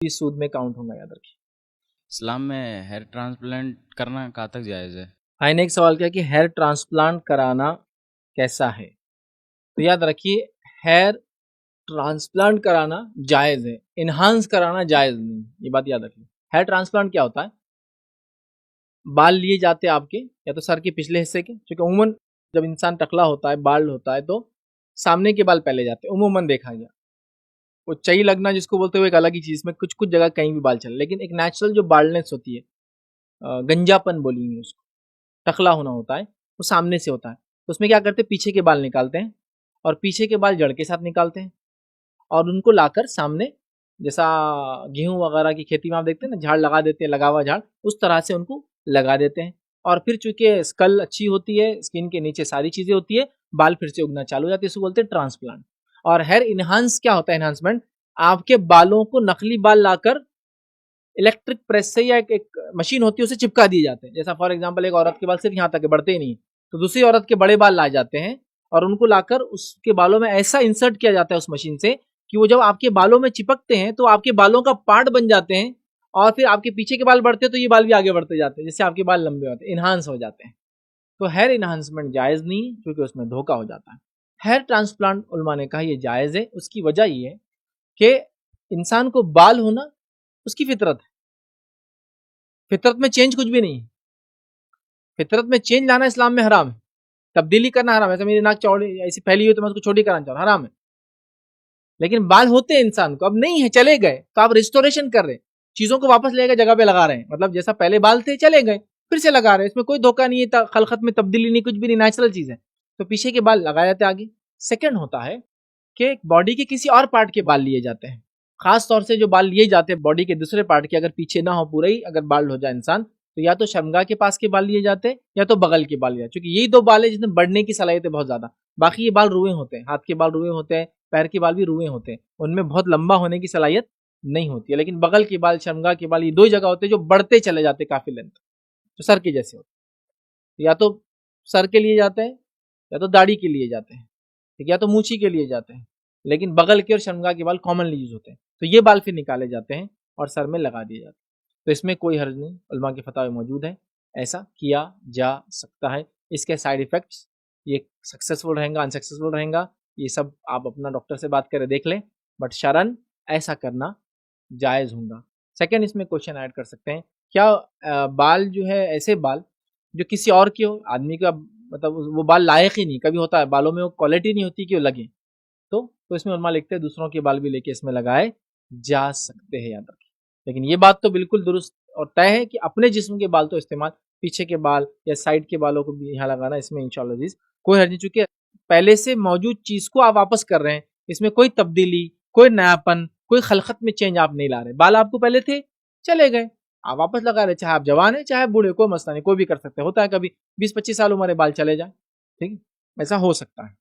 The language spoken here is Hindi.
इस सूद में काउंट होगा, याद रखिए। इस्लाम में हेयर ट्रांसप्लांट करना कहाँ तक जायज़ है? भाई ने एक सवाल किया कि हेयर ट्रांसप्लांट कराना कैसा है। तो याद रखिए, हेयर ट्रांसप्लांट कराना जायज़ है, इन्हांस कराना जायज़ नहीं, ये बात याद रखिए। हेयर ट्रांसप्लांट क्या होता है? बाल लिए जाते हैं आपके, या तो सर के पिछले हिस्से के, क्योंकि उमूमन जब इंसान टकला होता है, बाल होता है, तो सामने के बाल पहले जाते हैं, उमूमन देखा गया। वो चई लगना जिसको बोलते हैं, वो एक अलग ही चीज़ में कुछ कुछ जगह कहीं भी बाल चले, लेकिन एक नेचुरल जो बाल्डनेस होती है, गंजापन बोलेंगे उसको, टकला होना होता है, वो सामने से होता है। तो उसमें क्या करते हैं, पीछे के बाल निकालते हैं, और पीछे के बाल जड़ के साथ निकालते हैं, और उनको लाकर सामने, जैसा गेहूं वगैरह की खेती में आप देखते हैं ना, झाड़ लगा देते हैं, लगा हुआ झाड़, उस तरह से उनको लगा देते हैं। और फिर चूंकि स्कल अच्छी होती है, स्किन के नीचे सारी चीजें होती है, बाल फिर से उगना चालू हो जाते हैं, इसको बोलते हैं ट्रांसप्लांट। और हेयर इनहांस क्या होता है? इनहांसमेंट, आपके बालों को नकली बाल लाकर इलेक्ट्रिक प्रेस से, या एक मशीन होती है उसे चिपका दिए जाते हैं। जैसा फॉर एग्जांपल एक औरत के बाल सिर्फ यहाँ तक बढ़ते ही नहीं, तो दूसरी औरत के बड़े बाल लाए जाते हैं, और उनको लाकर उसके बालों में ऐसा इंसर्ट किया जाता है उस मशीन से, कि वो जब आपके बालों में चिपकते हैं तो आपके बालों का पार्ट बन जाते हैं, और फिर आपके पीछे के बाल बढ़ते हैं तो ये बाल भी आगे बढ़ते जाते हैं, जिससे आपके बाल लंबे होते हैं, इन्हांस हो जाते हैं। तो हेयर इन्हांसमेंट जायज़ नहीं, क्योंकि उसमें धोखा हो जाता है। हेयर ट्रांसप्लांट उलमा ने कहा ये जायज़ है। उसकी वजह ये है कि इंसान को बाल होना उसकी फितरत है, फितरत में चेंज कुछ भी नहीं है। फितरत में चेंज लाना इस्लाम में हराम है, तब्दीली करना हराम है। ऐसे मेरी नाक चौड़ी ऐसी फैली हुई तो मैं उसको छोटी कराना चाहूँ, हराम है। लेकिन बाल होते हैं इंसान को, अब नहीं है, चले गए, तो आप रिस्टोरेशन कर रहे हैं, चीजों को वापस लेकर जगह पे लगा रहे हैं, मतलब जैसा पहले बाल थे चले गए, फिर से लगा रहे हैं, इसमें कोई धोखा नहीं है, खलखत में तब्दीली नहीं, कुछ भी नहीं, नेचुरल चीज है। तो पीछे के बाल लगाए जाते आगे। सेकंड होता है कि बॉडी के किसी और पार्ट के बाल लिए जाते हैं, खास तौर से जो बाल लिए जाते हैं बॉडी के दूसरे पार्ट के, अगर पीछे ना हो पूरा ही, अगर बाल हो जाए इंसान, तो या तो शर्मगा के पास के बाल लिए जाते हैं, या तो बगल के बाल लिए जाते हैं, क्योंकि यही दो बाल है जिसमें बढ़ने की सलाहियत है बहुत ज्यादा। बाकी ये बाल रुए होते हैं, हाथ के बाल रुए होते हैं, पैर के बाल भी रुए होते हैं, उनमें बहुत लंबा होने की सलाहियत नहीं होती है। लेकिन बगल के बाल, शर्मगा के बाल, ये दो ही जगह होते हैं जो बढ़ते चले जाते हैं काफी लेंथ, जो सर के जैसे होते हैं। या तो सर के लिए जाते हैं, या तो दाढ़ी के लिए जाते हैं, ठीक, या तो मूछी के लिए जाते हैं, लेकिन बगल के और शर्मगा के बाल कॉमनली यूज होते हैं। तो ये बाल फिर निकाले जाते हैं और सर में लगा दिए जाते हैं। तो इसमें कोई हर्ज नहीं, उलमा के फतवा मौजूद है, ऐसा किया जा सकता है। इसके साइड इफेक्ट्स, ये सक्सेसफुल रहेगा अनसक्सेसफुल रहेगा, ये सब आप अपना डॉक्टर से बात करके देख लें, बट शरन ऐसा करना जायज़ होगा। सेकंड, इसमें क्वेश्चन ऐड कर सकते हैं, क्या बाल जो है, ऐसे बाल जो किसी और के हो, आदमी का मतलब वो बाल लायक ही नहीं, कभी होता है बालों में वो क्वालिटी नहीं होती कि वो लगे, तो इसमें उलमा लिखते हैं दूसरों के बाल भी लेके इसमें लगाए जा सकते हैं, याद रखिए। लेकिन ये बात तो बिल्कुल दुरुस्त और तय है कि अपने जिस्म के बाल तो इस्तेमाल, पीछे के बाल या साइड के बालों को भी यहाँ लगाना, इसमें इंशाल्लाह अज़ीज़ कोई हर्ज नहीं, चूंकि पहले से मौजूद चीज को आप वापस कर रहे हैं, इसमें कोई तब्दीली, कोई नयापन, कोई खलखत में चेंज आप नहीं ला रहे। बाल आपको पहले थे, चले गए, आप वापस लगा रहे, चाहे आप जवान है चाहे बूढ़े, कोई मसला नहीं, कोई भी कर सकते हैं। होता है कभी 20-25 साल उम्र है बाल चले जाए, ठीक है, ऐसा हो सकता है।